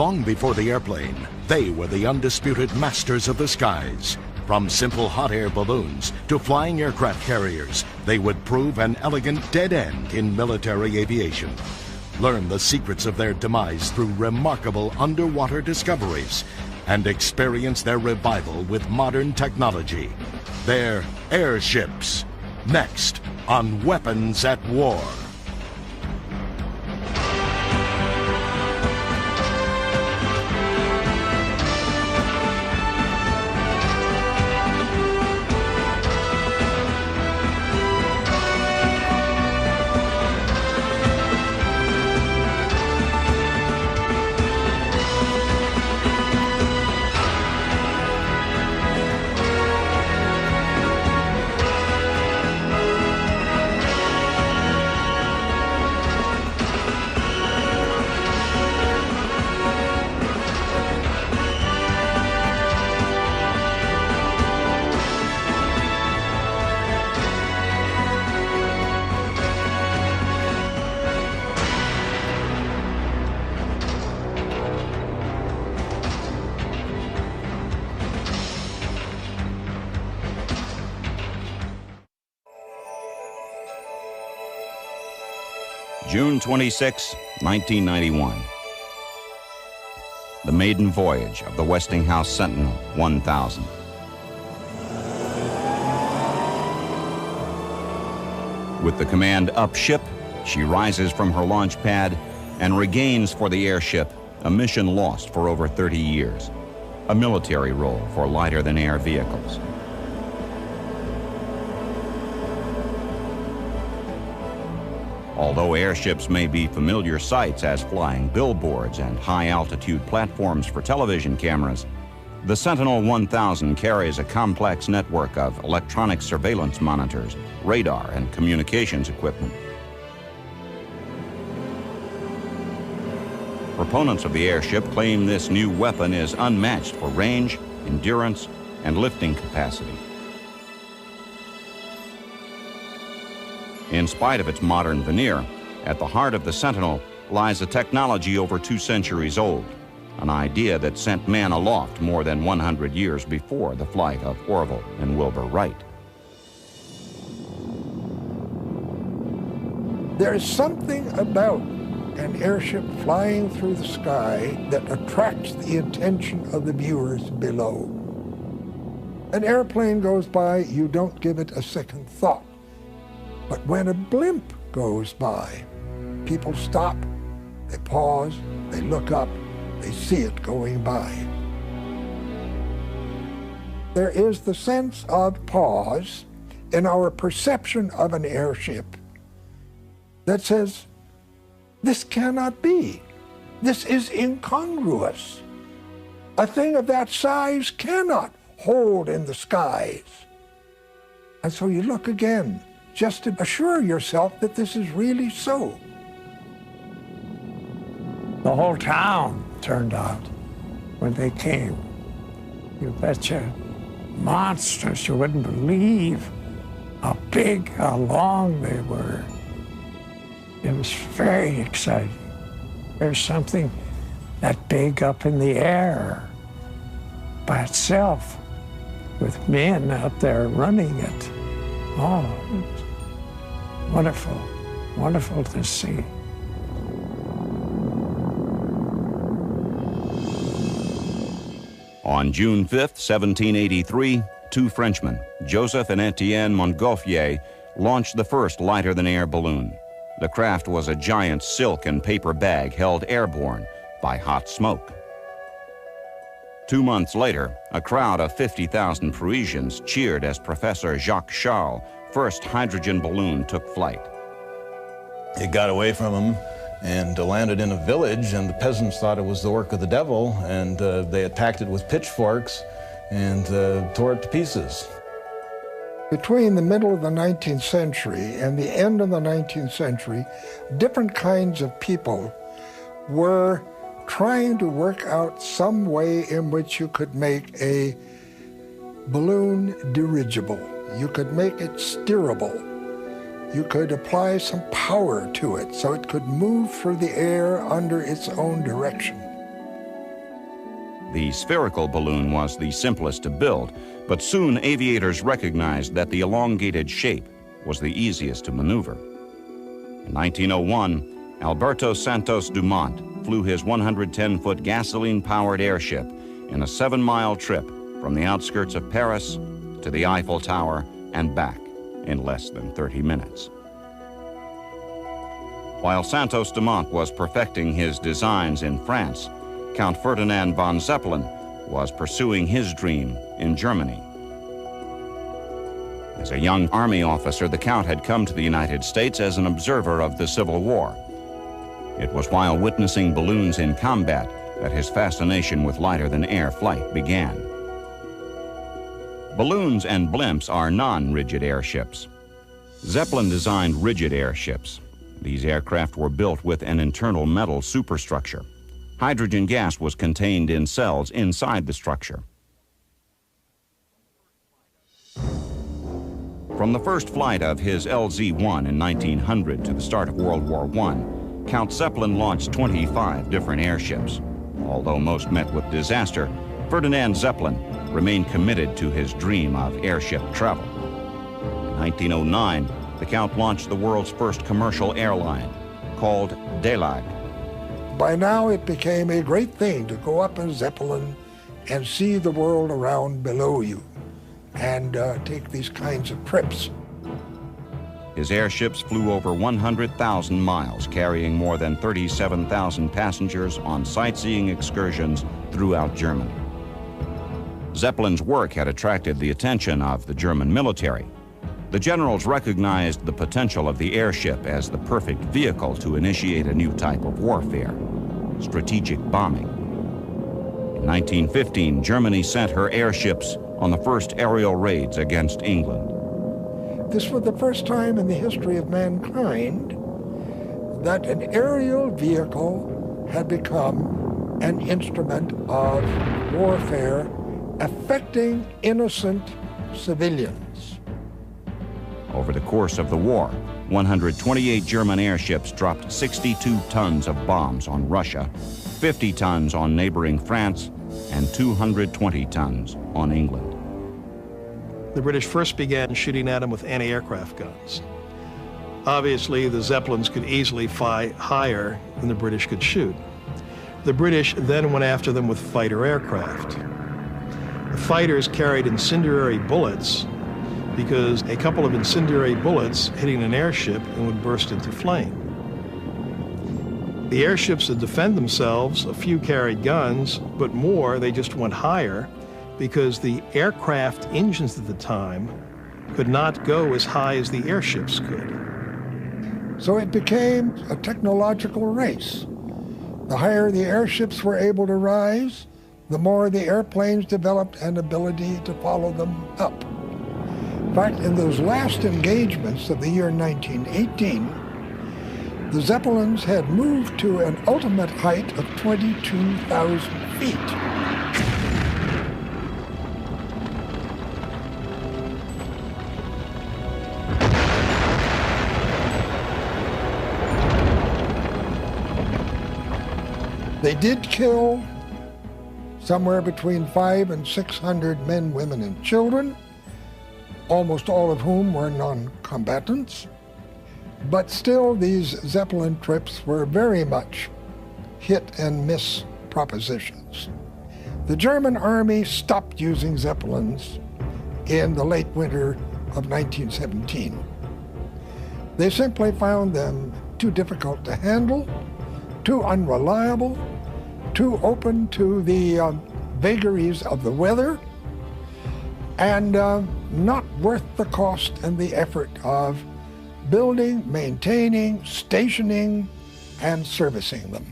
Long before the airplane, they were the undisputed masters of the skies. From simple hot air balloons to flying aircraft carriers, they would prove an elegant dead end in military aviation. Learn the secrets of their demise through remarkable underwater discoveries and experience their revival with modern technology. They're airships. Next on Weapons at War. June 26, 1991. The maiden voyage of the Westinghouse Sentinel 1000. With the command up ship, she rises from her launch pad and regains for the airship a mission lost for over 30 years, a military role for lighter-than-air vehicles. Although airships may be familiar sights as flying billboards and high-altitude platforms for television cameras, the Sentinel 1000 carries a complex network of electronic surveillance monitors, radar, and communications equipment. Proponents of the airship claim this new weapon is unmatched for range, endurance, and lifting capacity. In spite of its modern veneer, at the heart of the Sentinel lies a technology over 2 centuries old, an idea that sent man aloft more than 100 years before the flight of Orville and Wilbur Wright. There is something about an airship flying through the sky that attracts the attention of the viewers below. An airplane goes by, you don't give it a second thought. But when a blimp goes by, people stop, they pause, they look up, they see it going by. There is the sense of pause in our perception of an airship that says, this cannot be. This is incongruous. A thing of that size cannot hold in the skies. And so you look again, just to assure yourself that this is really so. The whole town turned out when they came. You betcha. Monsters, you wouldn't believe how big, how long they were. It was very exciting. There's something that big up in the air by itself with men out there running it. Oh, it was wonderful, wonderful to see. On June 5th, 1783, 2 Frenchmen, Joseph and Etienne Montgolfier, launched the first lighter-than-air balloon. The craft was a giant silk and paper bag held airborne by hot smoke. 2 months later, a crowd of 50,000 Parisians cheered as Professor Jacques Charles' first hydrogen balloon took flight. It got away from them and landed in a village, and the peasants thought it was the work of the devil, and they attacked it with pitchforks and tore it to pieces. Between the middle of the 19th century and the end of the 19th century, different kinds of people were trying to work out some way in which you could make a balloon dirigible. You could make it steerable. You could apply some power to it so it could move through the air under its own direction. The spherical balloon was the simplest to build, but soon aviators recognized that the elongated shape was the easiest to maneuver. In 1901, Alberto Santos Dumont flew his 110-foot gasoline-powered airship in a 7-mile trip from the outskirts of Paris to the Eiffel Tower and back in less than 30 minutes. While Santos Dumont was perfecting his designs in France, Count Ferdinand von Zeppelin was pursuing his dream in Germany. As a young army officer, the Count had come to the United States as an observer of the Civil War. It was while witnessing balloons in combat that his fascination with lighter-than-air flight began. Balloons and blimps are non-rigid airships. Zeppelin designed rigid airships. These aircraft were built with an internal metal superstructure. Hydrogen gas was contained in cells inside the structure. From the first flight of his LZ-1 in 1900 to the start of World War I, Count Zeppelin launched 25 different airships. Although most met with disaster, Ferdinand Zeppelin remained committed to his dream of airship travel. In 1909, the Count launched the world's first commercial airline, called Delag. By now it became a great thing to go up in Zeppelin and see the world around below you and take these kinds of trips. His airships flew over 100,000 miles, carrying more than 37,000 passengers on sightseeing excursions throughout Germany. Zeppelin's work had attracted the attention of the German military. The generals recognized the potential of the airship as the perfect vehicle to initiate a new type of warfare, strategic bombing. In 1915, Germany sent her airships on the first aerial raids against England. This was the first time in the history of mankind that an aerial vehicle had become an instrument of warfare affecting innocent civilians. Over the course of the war, 128 German airships dropped 62 tons of bombs on Russia, 50 tons on neighboring France, and 220 tons on England. The British first began shooting at them with anti-aircraft guns. Obviously, the Zeppelins could easily fly higher than the British could shoot. The British then went after them with fighter aircraft. The fighters carried incendiary bullets because a couple of incendiary bullets hitting an airship and would burst into flame. The airships would defend themselves. A few carried guns, but more, they just went higher because the aircraft engines at the time could not go as high as the airships could. So it became a technological race. The higher the airships were able to rise, the more the airplanes developed an ability to follow them up. In fact, in those last engagements of the year 1918, the Zeppelins had moved to an ultimate height of 22,000 feet. They did kill somewhere between 500 and 600 men, women, and children, almost all of whom were non-combatants. But still, these Zeppelin trips were very much hit and miss propositions. The German army stopped using Zeppelins in the late winter of 1917. They simply found them too difficult to handle, too unreliable, too open to the vagaries of the weather, and not worth the cost and the effort of building, maintaining, stationing, and servicing them.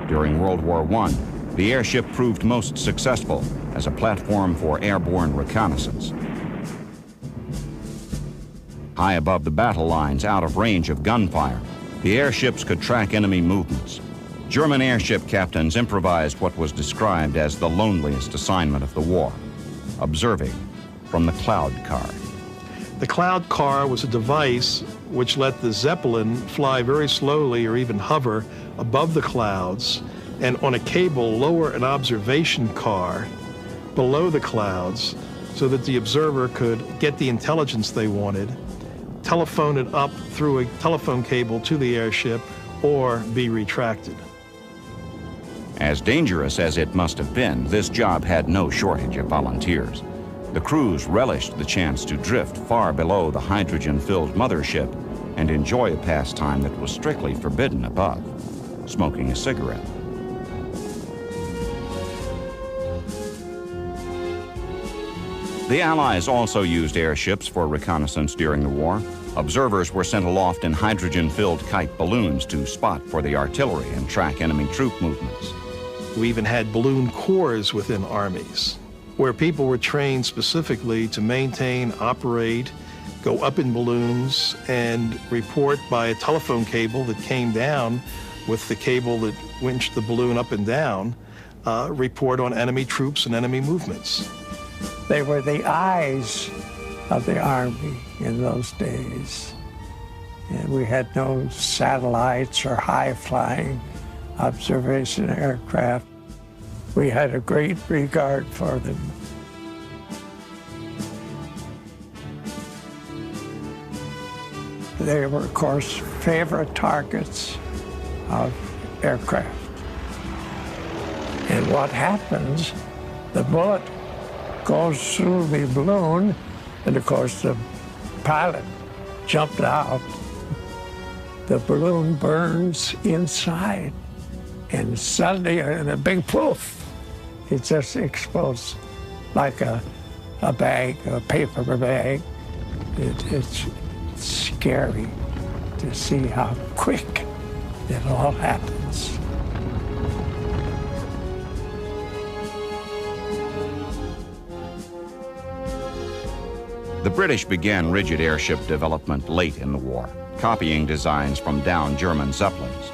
During World War I, the airship proved most successful as a platform for airborne reconnaissance. High above the battle lines, out of range of gunfire, the airships could track enemy movements. German airship captains improvised what was described as the loneliest assignment of the war: observing from the cloud car. The cloud car was a device which let the Zeppelin fly very slowly or even hover above the clouds, and on a cable lower an observation car below the clouds so that the observer could get the intelligence they wanted, telephone it up through a telephone cable to the airship, or be retracted. As dangerous as it must have been, this job had no shortage of volunteers. The crews relished the chance to drift far below the hydrogen-filled mothership and enjoy a pastime that was strictly forbidden above, smoking a cigarette. The Allies also used airships for reconnaissance during the war. Observers were sent aloft in hydrogen-filled kite balloons to spot for the artillery and track enemy troop movements. We even had balloon corps within armies, where people were trained specifically to maintain, operate, go up in balloons, and report by a telephone cable that came down with the cable that winched the balloon up and down, report on enemy troops and enemy movements. They were the eyes of the Army in those days. And we had no satellites or high-flying observation aircraft. We had a great regard for them. They were, of course, favorite targets of aircraft. And what happens, the bullet goes through the balloon, and of course the pilot jumped out. The balloon burns inside, and suddenly, in a big poof, it just explodes like a bag, a paper bag. It's scary to see how quick it all happens. The British began rigid airship development late in the war, copying designs from downed German Zeppelins.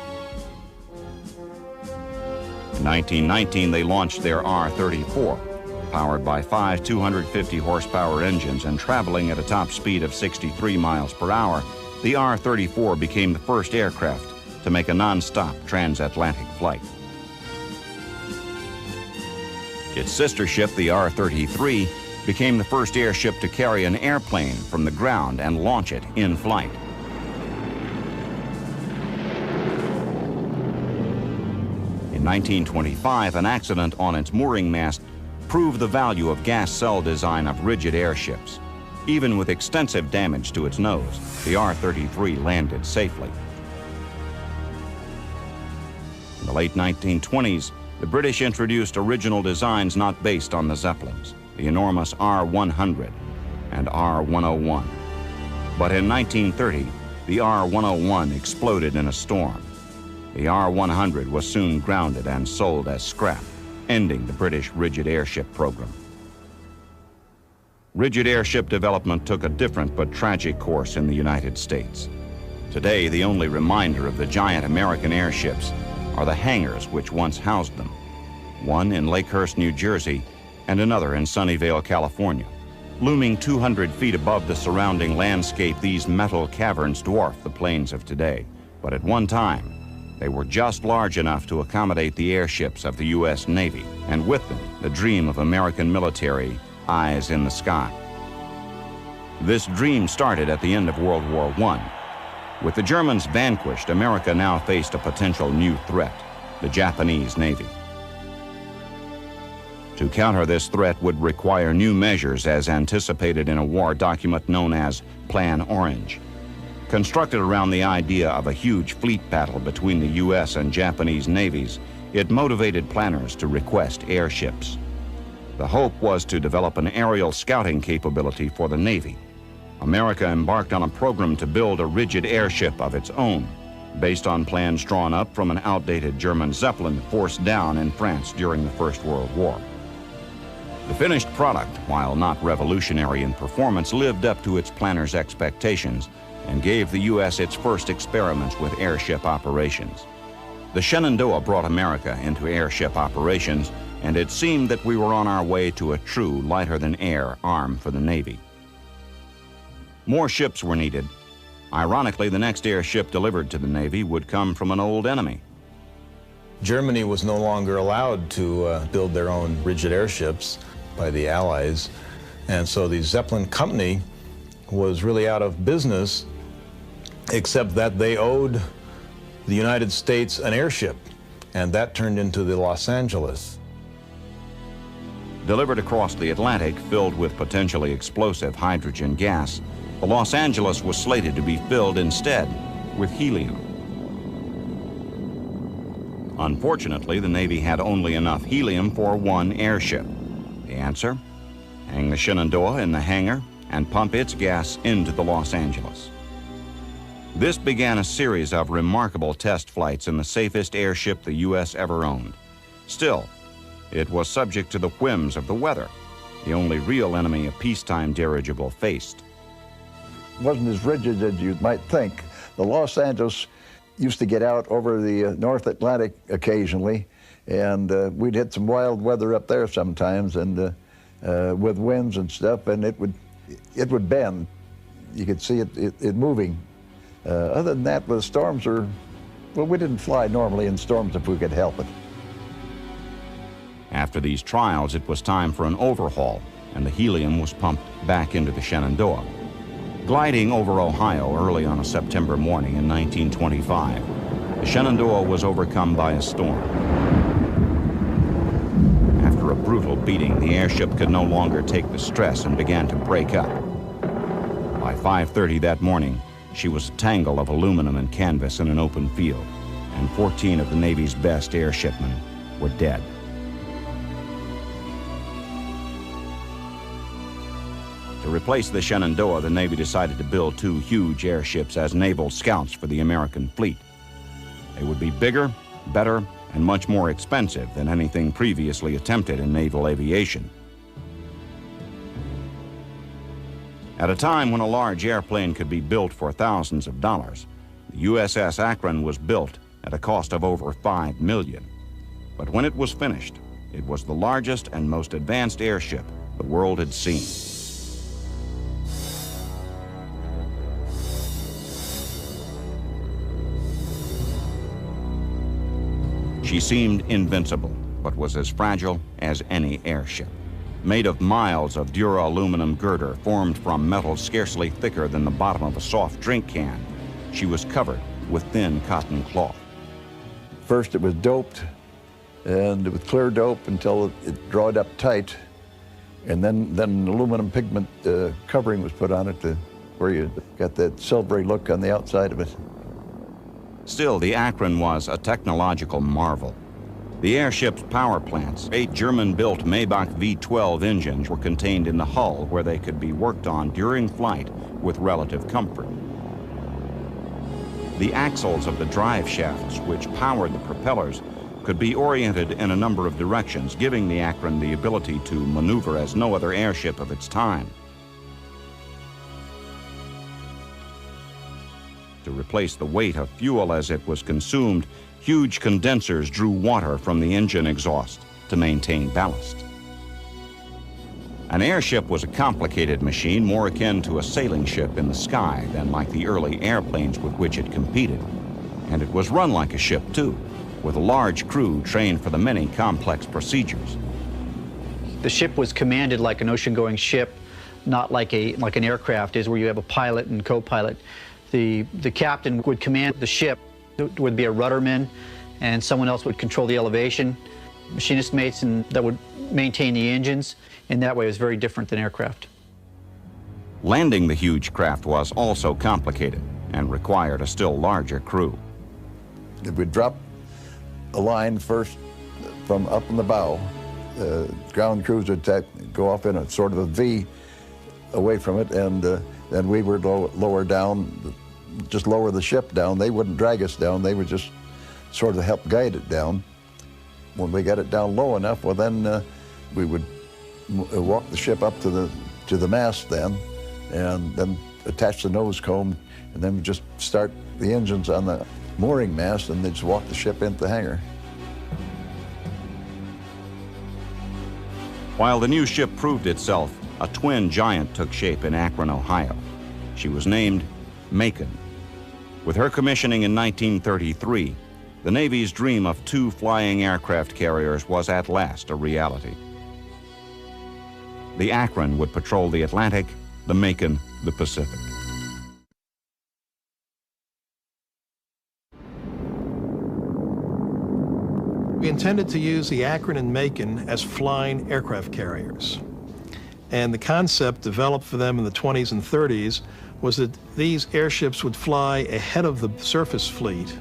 In 1919, they launched their R-34, powered by 5 250-horsepower engines and traveling at a top speed of 63 miles per hour. The R-34 became the first aircraft to make a non-stop transatlantic flight. Its sister ship, the R-33, became the first airship to carry an airplane from the ground and launch it in flight. In 1925, an accident on its mooring mast proved the value of gas cell design of rigid airships. Even with extensive damage to its nose, the R-33 landed safely. In the late 1920s, the British introduced original designs not based on the Zeppelins, the enormous R-100 and R-101. But in 1930, the R-101 exploded in a storm. The R-100 was soon grounded and sold as scrap, ending the British rigid airship program. Rigid airship development took a different but tragic course in the United States. Today, the only reminder of the giant American airships are the hangars which once housed them, one in Lakehurst, New Jersey, and another in Sunnyvale, California. Looming 200 feet above the surrounding landscape, these metal caverns dwarf the planes of today. But at one time, they were just large enough to accommodate the airships of the U.S. Navy, and with them, the dream of American military, eyes in the sky. This dream started at the end of World War I. With the Germans vanquished, America now faced a potential new threat, the Japanese Navy. To counter this threat would require new measures as anticipated in a war document known as Plan Orange. Constructed around the idea of a huge fleet battle between the U.S. and Japanese navies, it motivated planners to request airships. The hope was to develop an aerial scouting capability for the Navy. America embarked on a program to build a rigid airship of its own, based on plans drawn up from an outdated German Zeppelin forced down in France during the First World War. The finished product, while not revolutionary in performance, lived up to its planners' expectations and gave the U.S. its first experiments with airship operations. The Shenandoah brought America into airship operations, and it seemed that we were on our way to a true lighter-than-air arm for the Navy. More ships were needed. Ironically, the next airship delivered to the Navy would come from an old enemy. Germany was no longer allowed to build their own rigid airships by the Allies, and so the Zeppelin company was really out of business, except that they owed the United States an airship, and that turned into the Los Angeles. Delivered across the Atlantic, filled with potentially explosive hydrogen gas, the Los Angeles was slated to be filled instead with helium. Unfortunately, the Navy had only enough helium for one airship. The answer? Hang the Shenandoah in the hangar and pump its gas into the Los Angeles. This began a series of remarkable test flights in the safest airship the U.S. ever owned. Still, it was subject to the whims of the weather, the only real enemy a peacetime dirigible faced. It wasn't as rigid as you might think. The Los Angeles used to get out over the North Atlantic occasionally, and we'd hit some wild weather up there sometimes, and with winds and stuff, and it would bend. You could see it moving. Other than that, the storms well, we didn't fly normally in storms if we could help it. After these trials, it was time for an overhaul, and the helium was pumped back into the Shenandoah. Gliding over Ohio early on a September morning in 1925, the Shenandoah was overcome by a storm. After a brutal beating, the airship could no longer take the stress and began to break up. By 5:30 that morning, she was a tangle of aluminum and canvas in an open field, and 14 of the Navy's best airshipmen were dead. To replace the Shenandoah, the Navy decided to build 2 huge airships as naval scouts for the American fleet. They would be bigger, better, and much more expensive than anything previously attempted in naval aviation. At a time when a large airplane could be built for thousands of dollars, the USS Akron was built at a cost of over $5 million. But when it was finished, it was the largest and most advanced airship the world had seen. She seemed invincible, but was as fragile as any airship. Made of miles of dura-aluminum girder formed from metal scarcely thicker than the bottom of a soft drink can, she was covered with thin cotton cloth. First it was doped, and it was clear dope until it dried up tight, and then aluminum pigment covering was put on it where you got that silvery look on the outside of it. Still, the Akron was a technological marvel. The airship's power plants, 8 German-built Maybach V12 engines, were contained in the hull where they could be worked on during flight with relative comfort. The axles of the drive shafts, which powered the propellers, could be oriented in a number of directions, giving the Akron the ability to maneuver as no other airship of its time. To replace the weight of fuel as it was consumed, huge condensers drew water from the engine exhaust to maintain ballast. An airship was a complicated machine more akin to a sailing ship in the sky than like the early airplanes with which it competed. And it was run like a ship, too, with a large crew trained for the many complex procedures. The ship was commanded like an ocean-going ship, not like an aircraft is, where you have a pilot and co-pilot. The captain would command the ship. There would be a rudderman, and someone else would control the elevation. Machinist mates that would maintain the engines. In that way, it was very different than aircraft. Landing the huge craft was also complicated and required a still larger crew. It would drop a line first from up in the bow. Ground crews would go off in a sort of a V away from it, and then we would lower down, just lower the ship down. They wouldn't drag us down. They would just sort of help guide it down. When we got it down low enough, well, then we would walk the ship up to the mast then, and then attach the nose cone, and then just start the engines on the mooring mast, and then just walk the ship into the hangar. While the new ship proved itself, a twin giant took shape in Akron, Ohio. She was named Macon. With her commissioning in 1933, the Navy's dream of 2 flying aircraft carriers was at last a reality. The Akron would patrol the Atlantic, the Macon the Pacific. We intended to use the Akron and Macon as flying aircraft carriers. And the concept developed for them in the 20s and 30s was that these airships would fly ahead of the surface fleet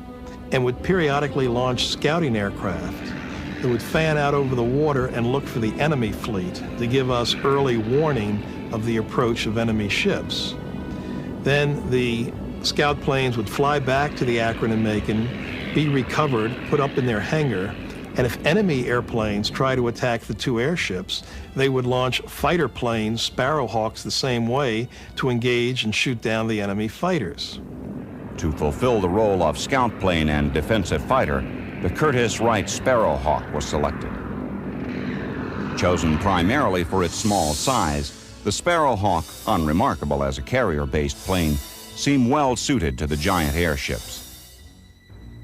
and would periodically launch scouting aircraft that would fan out over the water and look for the enemy fleet to give us early warning of the approach of enemy ships. Then the scout planes would fly back to the Akron and Macon, be recovered, put up in their hangar, and if enemy airplanes try to attack the 2 airships, they would launch fighter planes, Sparrowhawks, the same way to engage and shoot down the enemy fighters. To fulfill the role of scout plane and defensive fighter, the Curtiss Wright Sparrowhawk was selected. Chosen primarily for its small size, the Sparrowhawk, unremarkable as a carrier-based plane, seemed well suited to the giant airships.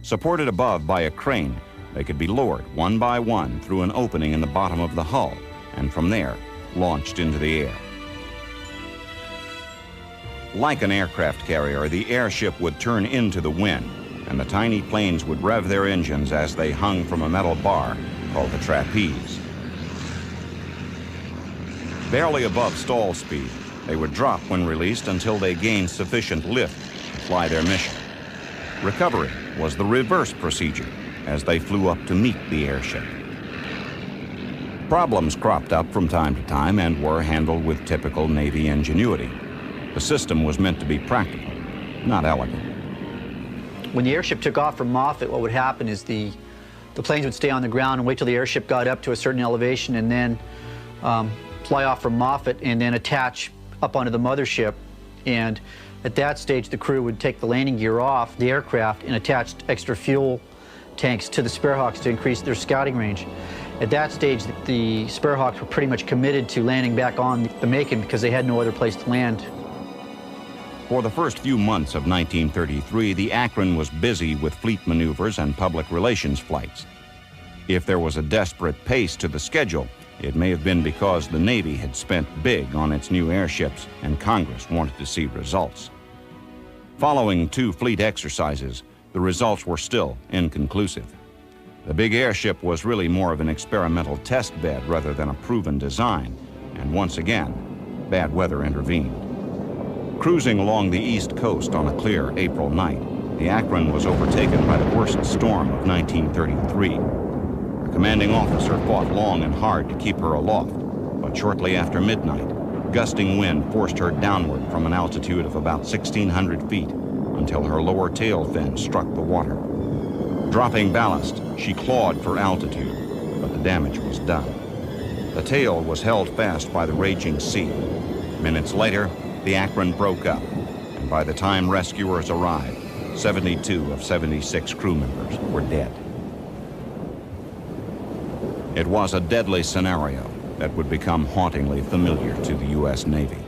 Supported above by a crane, they could be lowered one by one through an opening in the bottom of the hull, and from there, launched into the air. Like an aircraft carrier, the airship would turn into the wind, and the tiny planes would rev their engines as they hung from a metal bar called the trapeze. Barely above stall speed, they would drop when released until they gained sufficient lift to fly their mission. Recovery was the reverse procedure, as they flew up to meet the airship. Problems cropped up from time to time and were handled with typical Navy ingenuity. The system was meant to be practical, not elegant. When the airship took off from Moffett, what would happen is the planes would stay on the ground and wait till the airship got up to a certain elevation and then fly off from Moffett and then attach up onto the mothership. And at that stage, the crew would take the landing gear off the aircraft and attach extra fuel tanks to the Sparrowhawks to increase their scouting range. At that stage, the Sparrowhawks were pretty much committed to landing back on the Macon because they had no other place to land. For the first few months of 1933, the Akron was busy with fleet maneuvers and public relations flights. If there was a desperate pace to the schedule, it may have been because the Navy had spent big on its new airships and Congress wanted to see results. Following 2 fleet exercises, the results were still inconclusive. The big airship was really more of an experimental test bed rather than a proven design, and once again, bad weather intervened. Cruising along the east coast on a clear April night, the Akron was overtaken by the worst storm of 1933. The commanding officer fought long and hard to keep her aloft, but shortly after midnight, gusting wind forced her downward from an altitude of about 1,600 feet until her lower tail fin struck the water. Dropping ballast, she clawed for altitude, but the damage was done. The tail was held fast by the raging sea. Minutes later, the Akron broke up, and by the time rescuers arrived, 72 of 76 crew members were dead. It was a deadly scenario that would become hauntingly familiar to the U.S. Navy.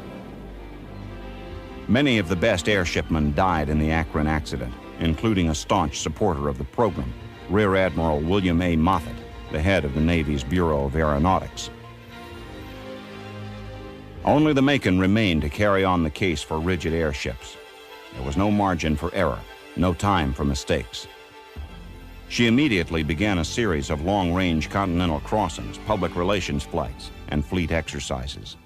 Many of the best airshipmen died in the Akron accident, including a staunch supporter of the program, Rear Admiral William A. Moffett, the head of the Navy's Bureau of Aeronautics. Only the Macon remained to carry on the case for rigid airships. There was no margin for error, no time for mistakes. She immediately began a series of long-range continental crossings, public relations flights, and fleet exercises.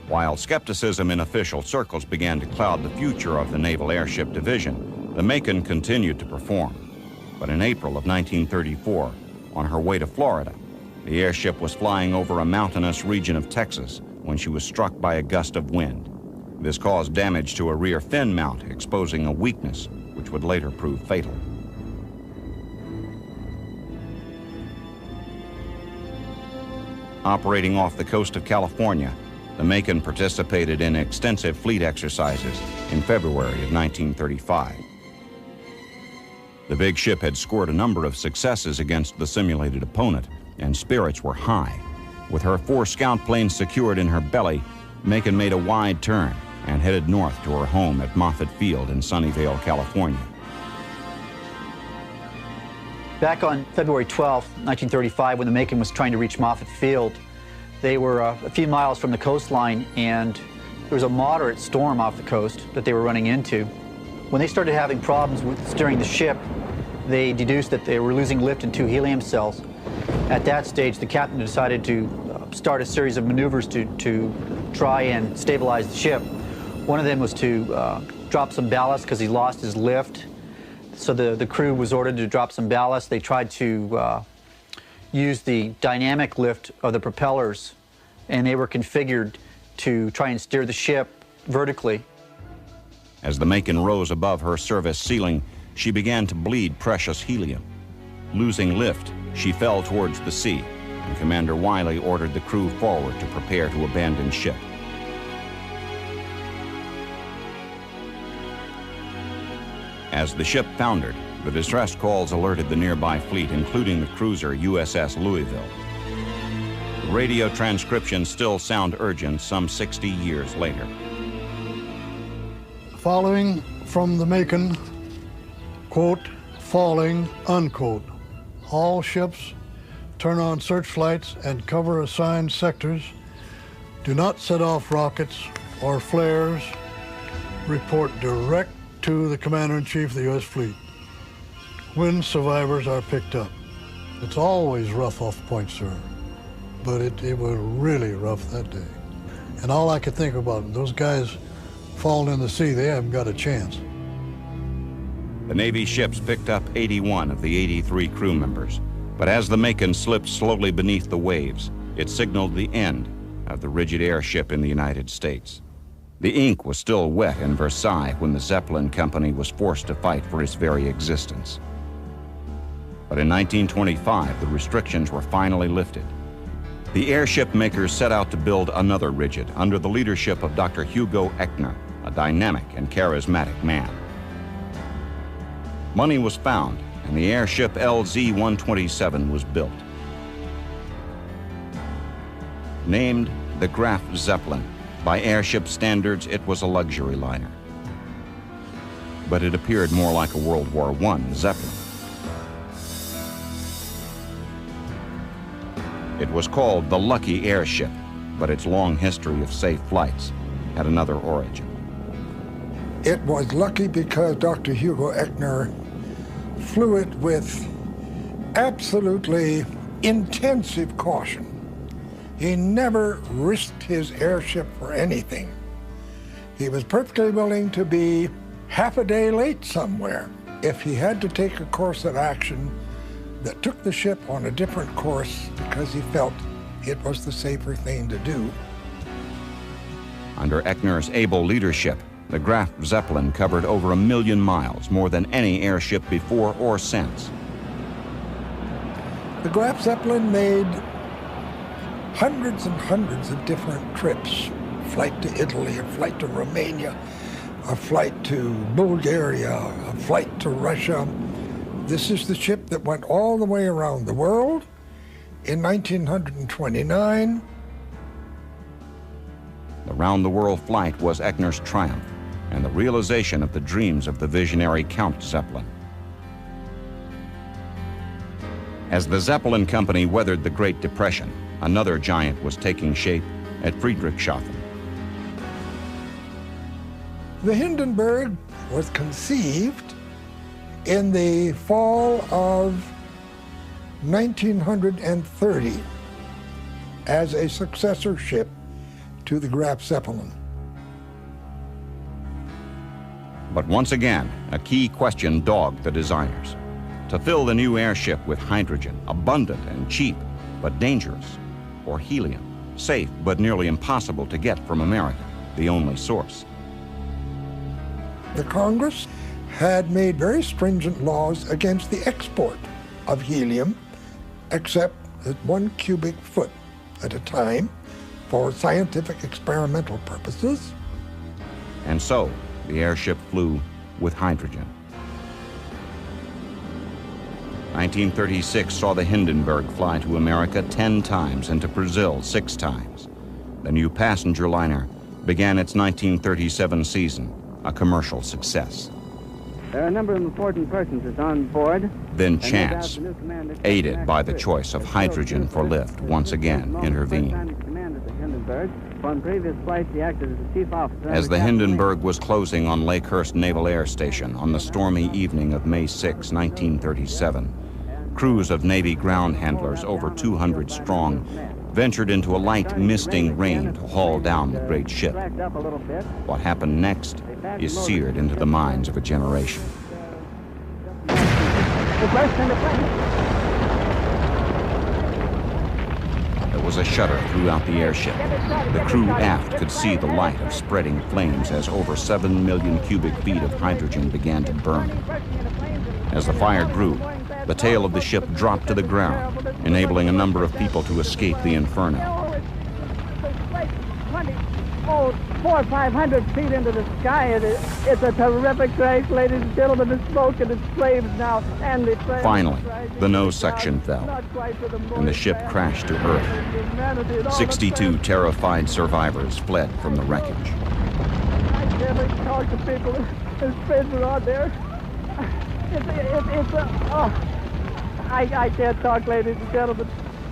While skepticism in official circles began to cloud the future of the Naval Airship Division, the Macon continued to perform. But in April of 1934, on her way to Florida, the airship was flying over a mountainous region of Texas when she was struck by a gust of wind. This caused damage to a rear fin mount, exposing a weakness which would later prove fatal. Operating off the coast of California, the Macon participated in extensive fleet exercises in February of 1935. The big ship had scored a number of successes against the simulated opponent, and spirits were high. With her 4 scout planes secured in her belly, Macon made a wide turn and headed north to her home at Moffett Field in Sunnyvale, California. Back on February 12, 1935, when the Macon was trying to reach Moffett Field, they were a few miles from the coastline, and there was a moderate storm off the coast that they were running into. When they started having problems with steering the ship, they deduced that they were losing lift in 2 helium cells. At that stage, the captain decided to start a series of maneuvers to try and stabilize the ship. One of them was to drop some ballast because he lost his lift. So the crew was ordered to drop some ballast. They tried to use the dynamic lift of the propellers, and they were configured to try and steer the ship vertically. As the Macon rose above her service ceiling, she began to bleed precious helium. Losing lift, she fell towards the sea, and Commander Wiley ordered the crew forward to prepare to abandon ship. As the ship foundered, the distress calls alerted the nearby fleet, including the cruiser USS Louisville. The radio transcriptions still sound urgent some 60 years later. Following from the Macon, quote, falling, unquote. All ships turn on searchlights and cover assigned sectors. Do not set off rockets or flares. Report direct to the Commander-in-Chief of the U.S. Fleet when survivors are picked up. It's always rough off point, sir, but it was really rough that day. And all I could think about, those guys falling in the sea, they haven't got a chance. The Navy ships picked up 81 of the 83 crew members, but as the Macon slipped slowly beneath the waves, it signaled the end of the rigid airship in the United States. The ink was still wet in Versailles when the Zeppelin Company was forced to fight for its very existence. But in 1925, the restrictions were finally lifted. The airship makers set out to build another rigid under the leadership of Dr. Hugo Echner, a dynamic and charismatic man. Money was found, and the airship LZ-127 was built. Named the Graf Zeppelin, by airship standards, it was a luxury liner. But it appeared more like a World War I Zeppelin. It was called the Lucky Airship, but its long history of safe flights had another origin. It was lucky because Dr. Hugo Echner flew it with absolutely intensive caution. He never risked his airship for anything. He was perfectly willing to be half a day late somewhere if he had to take a course of action that took the ship on a different course because he felt it was the safer thing to do. Under Echner's able leadership, the Graf Zeppelin covered over 1 million miles, more than any airship before or since. The Graf Zeppelin made hundreds and hundreds of different trips. A flight to Italy, a flight to Romania, a flight to Bulgaria, a flight to Russia. This is the ship that went all the way around the world. In 1929, the round-the-world flight was Echner's triumph and the realization of the dreams of the visionary Count Zeppelin. As the Zeppelin Company weathered the Great Depression, another giant was taking shape at Friedrichshafen. the Hindenburg was conceived in the fall of 1930 as a successor ship to the Graf Zeppelin. But once again, a key question dogged the designers. To fill the new airship with hydrogen, abundant and cheap, but dangerous, or helium, safe but nearly impossible to get from America, the only source. The Congress had made very stringent laws against the export of helium, except at 1 cubic foot at a time for scientific experimental purposes. And so, the airship flew with hydrogen. 1936 saw the Hindenburg fly to America 10 times and to Brazil 6 times. The new passenger liner began its 1937 season, a commercial success. There are a number of important persons on board. Then chance, aided by the choice of hydrogen for lift, once again intervened. As the Hindenburg was closing on Lakehurst Naval Air Station on the stormy evening of May 6, 1937, crews of Navy ground handlers, over 200 strong, ventured into a light misting rain to haul down the great ship. What happened next is seared into the minds of a generation. There was a shudder throughout the airship. The crew aft could see the light of spreading flames as over 7 million cubic feet of hydrogen began to burn. As the fire grew, the tail of the ship dropped to the ground, enabling a number of people to escape the inferno. 400 or 500 feet into the sky. It's a terrific crash, ladies and gentlemen. The smoke and its flames now. And the flames. Finally, the nose section fell, and the ship crashed to Earth. 62 terrified survivors fled from the wreckage. I can't talk to people. His friends are on there. I can't talk, ladies and gentlemen.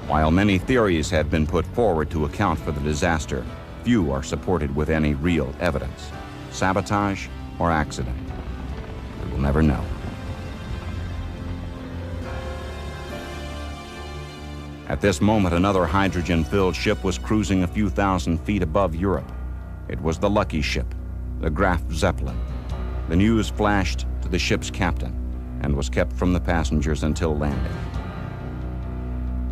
While many theories have been put forward to account for the disaster, few are supported with any real evidence. Sabotage or accident? We will never know. At this moment, another hydrogen-filled ship was cruising a few thousand feet above Europe. It was the Lucky ship, the Graf Zeppelin. The news flashed to the ship's captain and was kept from the passengers until landing.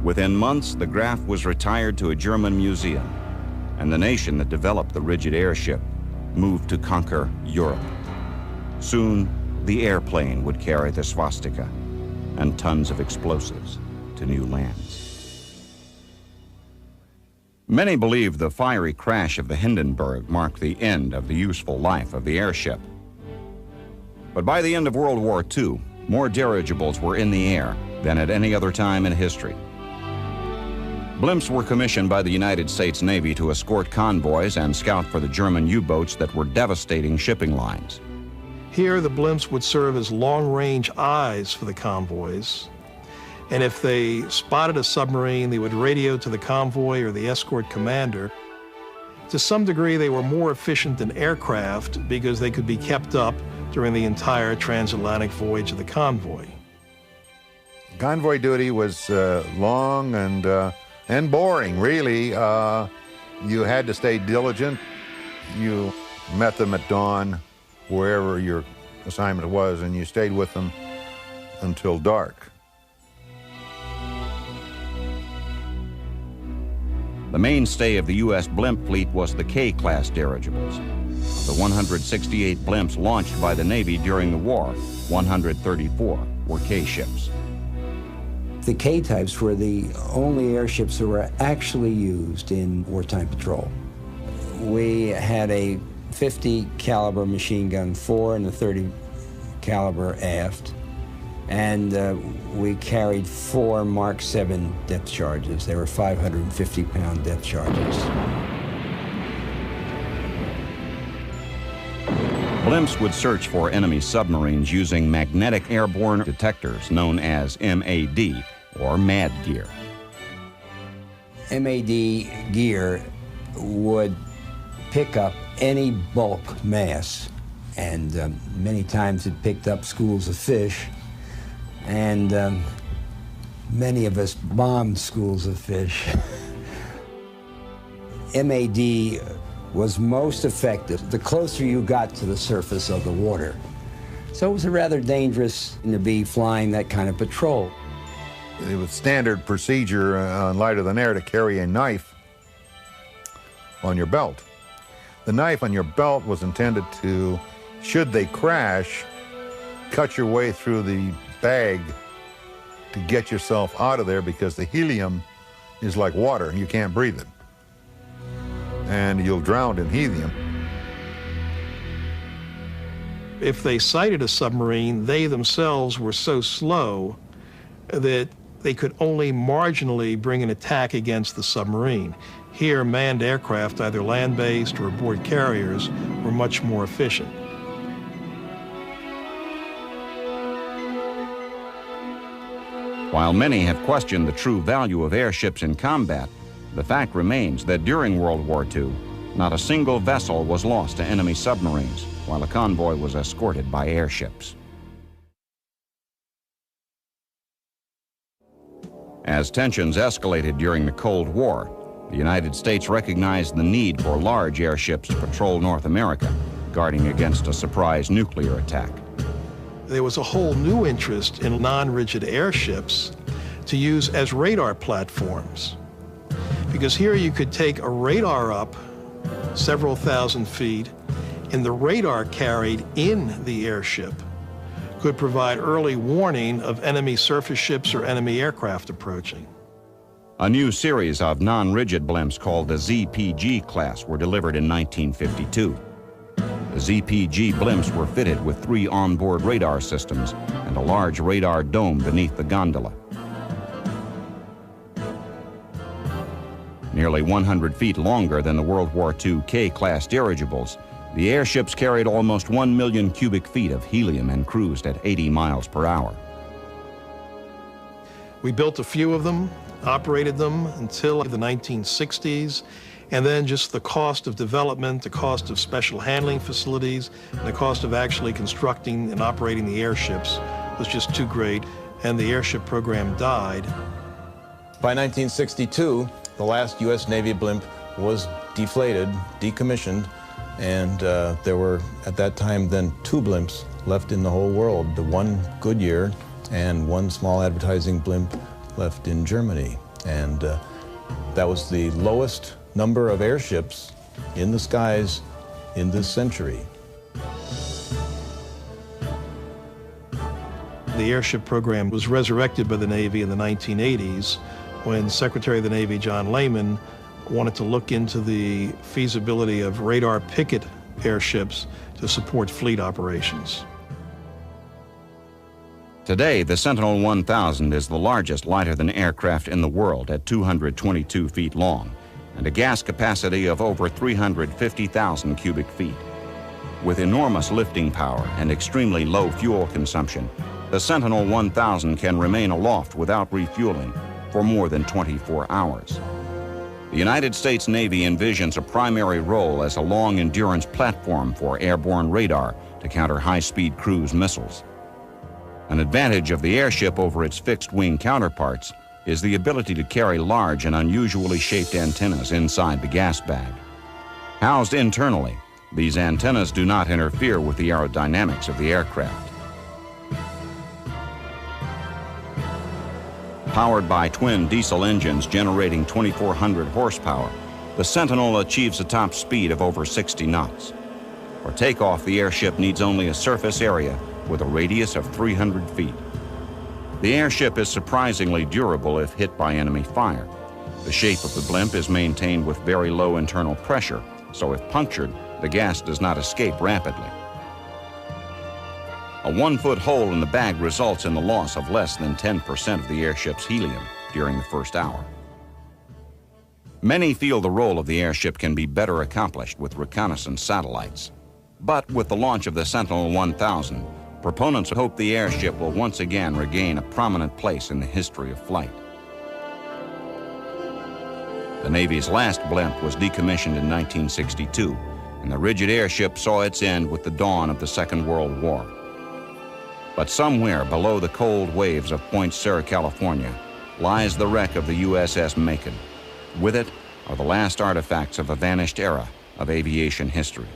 Within months, the Graf was retired to a German museum, and the nation that developed the rigid airship moved to conquer Europe. Soon, the airplane would carry the swastika and tons of explosives to new lands. Many believe the fiery crash of the Hindenburg marked the end of the useful life of the airship. But by the end of World War II, more dirigibles were in the air than at any other time in history. Blimps were commissioned by the United States Navy to escort convoys and scout for the German U-boats that were devastating shipping lines. Here, the blimps would serve as long-range eyes for the convoys, and if they spotted a submarine, they would radio to the convoy or the escort commander. To some degree, they were more efficient than aircraft because they could be kept up during the entire transatlantic voyage of the convoy. Convoy duty was long and boring, really. You had to stay diligent. You met them at dawn, wherever your assignment was, and you stayed with them until dark. The mainstay of the U.S. blimp fleet was the K-class dirigibles. The 168 blimps launched by the Navy during the war, 134 were K-ships. The K-types were the only airships that were actually used in wartime patrol. We had a 50 caliber machine gun fore and a 30 caliber aft, and we carried 4 Mark 7 depth charges. They were 550-pound depth charges. Blimps would search for enemy submarines using magnetic airborne detectors known as MAD, or MAD gear. MAD gear would pick up any bulk mass, and many times it picked up schools of fish, and many of us bombed schools of fish. MAD was most effective the closer you got to the surface of the water. So it was a rather dangerous to be flying that kind of patrol. It was standard procedure on lighter than air to carry a knife on your belt. The knife on your belt was intended to, should they crash, cut your way through the bag to get yourself out of there, because the helium is like water and you can't breathe it. And you'll drown in helium. If they sighted a submarine, they themselves were so slow that they could only marginally bring an attack against the submarine. Here, manned aircraft, either land-based or aboard carriers, were much more efficient. While many have questioned the true value of airships in combat, the fact remains that during World War II, not a single vessel was lost to enemy submarines, while a convoy was escorted by airships. As tensions escalated during the Cold War, the United States recognized the need for large airships to patrol North America, guarding against a surprise nuclear attack. There was a whole new interest in non-rigid airships to use as radar platforms. Because here you could take a radar up several thousand feet, and the radar carried in the airship could provide early warning of enemy surface ships or enemy aircraft approaching. A new series of non-rigid blimps called the ZPG class were delivered in 1952. The ZPG blimps were fitted with 3 onboard radar systems and a large radar dome beneath the gondola. Nearly 100 feet longer than the World War II K-class dirigibles, the airships carried almost 1 million cubic feet of helium and cruised at 80 miles per hour. We built a few of them, operated them until the 1960s, and then just the cost of development, the cost of special handling facilities, and the cost of actually constructing and operating the airships was just too great, and the airship program died. By 1962, the last U.S. Navy blimp was deflated, decommissioned, and there were, at that time, then 2 blimps left in the whole world, the 1 Goodyear and 1 small advertising blimp left in Germany. And that was the lowest number of airships in the skies in this century. The airship program was resurrected by the Navy in the 1980s when Secretary of the Navy John Lehman wanted to look into the feasibility of radar picket airships to support fleet operations. Today, the Sentinel 1000 is the largest lighter-than aircraft in the world at 222 feet long and a gas capacity of over 350,000 cubic feet. With enormous lifting power and extremely low fuel consumption, the Sentinel 1000 can remain aloft without refueling for more than 24 hours. The United States Navy envisions a primary role as a long-endurance platform for airborne radar to counter high-speed cruise missiles. An advantage of the airship over its fixed-wing counterparts is the ability to carry large and unusually shaped antennas inside the gas bag. Housed internally, these antennas do not interfere with the aerodynamics of the aircraft. Powered by twin diesel engines generating 2,400 horsepower, the Sentinel achieves a top speed of over 60 knots. For takeoff, the airship needs only a surface area with a radius of 300 feet. The airship is surprisingly durable if hit by enemy fire. The shape of the blimp is maintained with very low internal pressure, so if punctured, the gas does not escape rapidly. A 1-foot hole in the bag results in the loss of less than 10% of the airship's helium during the first hour. Many feel the role of the airship can be better accomplished with reconnaissance satellites. But with the launch of the Sentinel 1000, proponents hope the airship will once again regain a prominent place in the history of flight. The Navy's last blimp was decommissioned in 1962, and the rigid airship saw its end with the dawn of the Second World War. But somewhere below the cold waves of Point Sur, California, lies the wreck of the USS Macon. With it are the last artifacts of a vanished era of aviation history.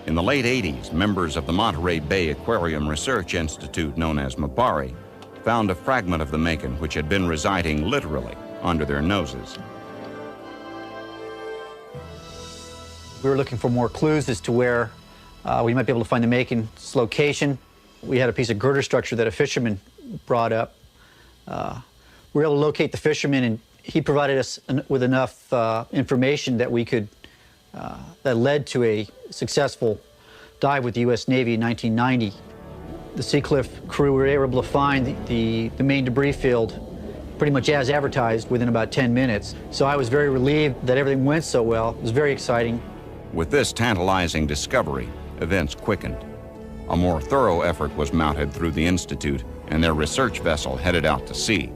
In the late 80s, members of the Monterey Bay Aquarium Research Institute, known as MABARI, found a fragment of the Macon which had been residing literally under their noses. We were looking for more clues as to where we might be able to find the Macon's location. We had a piece of girder structure that a fisherman brought up. We were able to locate the fisherman, and he provided us with enough information that we could, that led to a successful dive with the U.S. Navy in 1990. The Seacliff crew were able to find the main debris field pretty much as advertised within about 10 minutes. So I was very relieved that everything went so well. It was very exciting. With this tantalizing discovery, events quickened. A more thorough effort was mounted through the Institute, and their research vessel headed out to sea.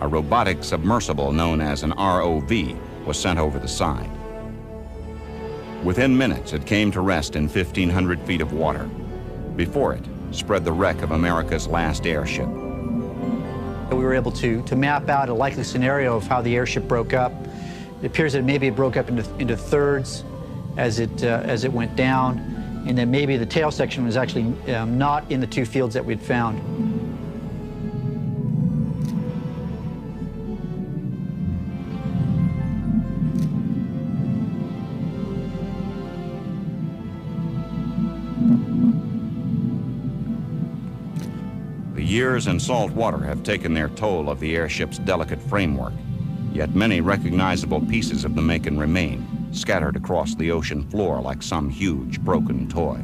A robotic submersible known as an ROV was sent over the side. Within minutes, it came to rest in 1,500 feet of water. Before it spread the wreck of America's last airship. We were able to map out a likely scenario of how the airship broke up. It appears that maybe it broke up into thirds as it went down, and then maybe the tail section was actually not in the two fields that we'd found. The years in salt water have taken their toll of the airship's delicate framework, yet many recognizable pieces of the Macon remain, scattered across the ocean floor like some huge broken toy.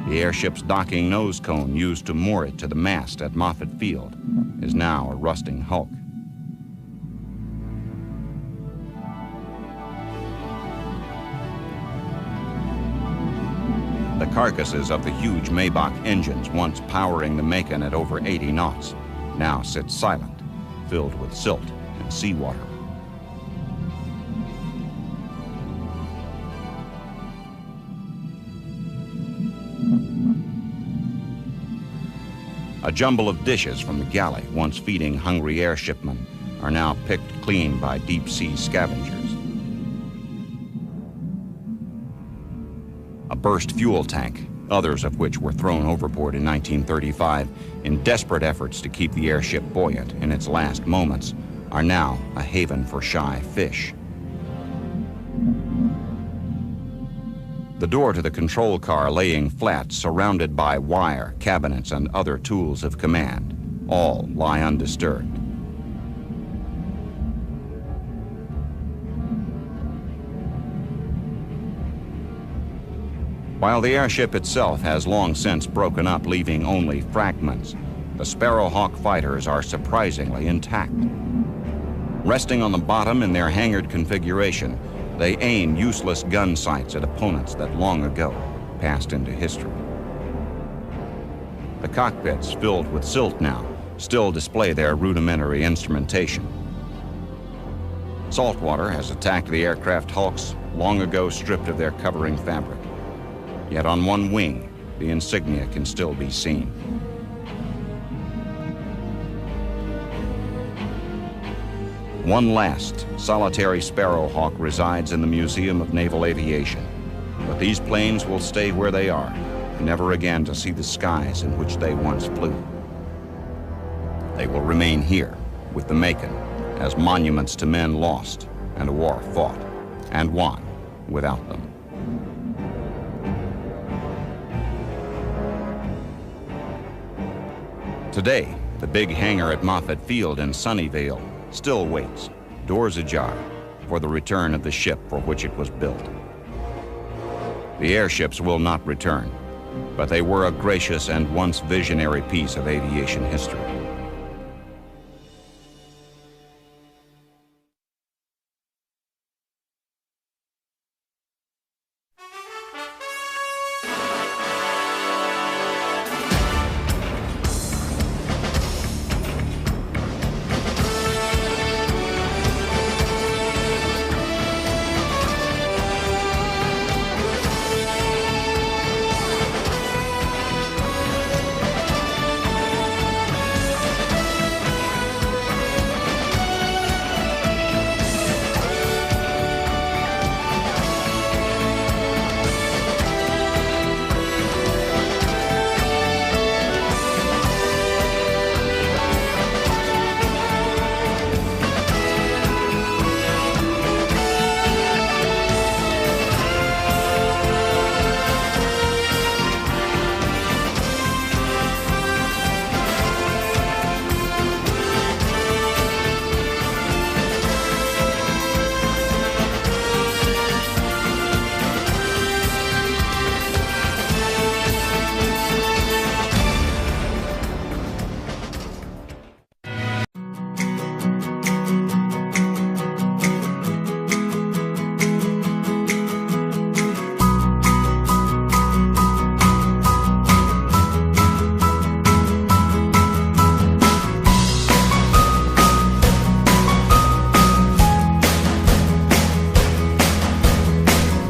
The airship's docking nose cone used to moor it to the mast at Moffett Field is now a rusting hulk. The carcasses of the huge Maybach engines once powering the Macon at over 80 knots now sit silent, filled with silt and seawater. A jumble of dishes from the galley, once feeding hungry airshipmen, are now picked clean by deep-sea scavengers. A burst fuel tank, others of which were thrown overboard in 1935 in desperate efforts to keep the airship buoyant in its last moments, are now a haven for shy fish. The door to the control car laying flat, surrounded by wire, cabinets, and other tools of command, all lie undisturbed. While the airship itself has long since broken up, leaving only fragments, the Sparrowhawk fighters are surprisingly intact. Resting on the bottom in their hangared configuration, they aim useless gun sights at opponents that long ago passed into history. The cockpits, filled with silt now, still display their rudimentary instrumentation. Saltwater has attacked the aircraft hulks, long ago stripped of their covering fabric. Yet on one wing, the insignia can still be seen. One last solitary Sparrowhawk resides in the Museum of Naval Aviation, but these planes will stay where they are, never again to see the skies in which they once flew. They will remain here with the Macon as monuments to men lost and a war fought and won without them. Today, the big hangar at Moffett Field in Sunnyvale still waits, doors ajar, for the return of the ship for which it was built. The airships will not return, but they were a gracious and once visionary piece of aviation history.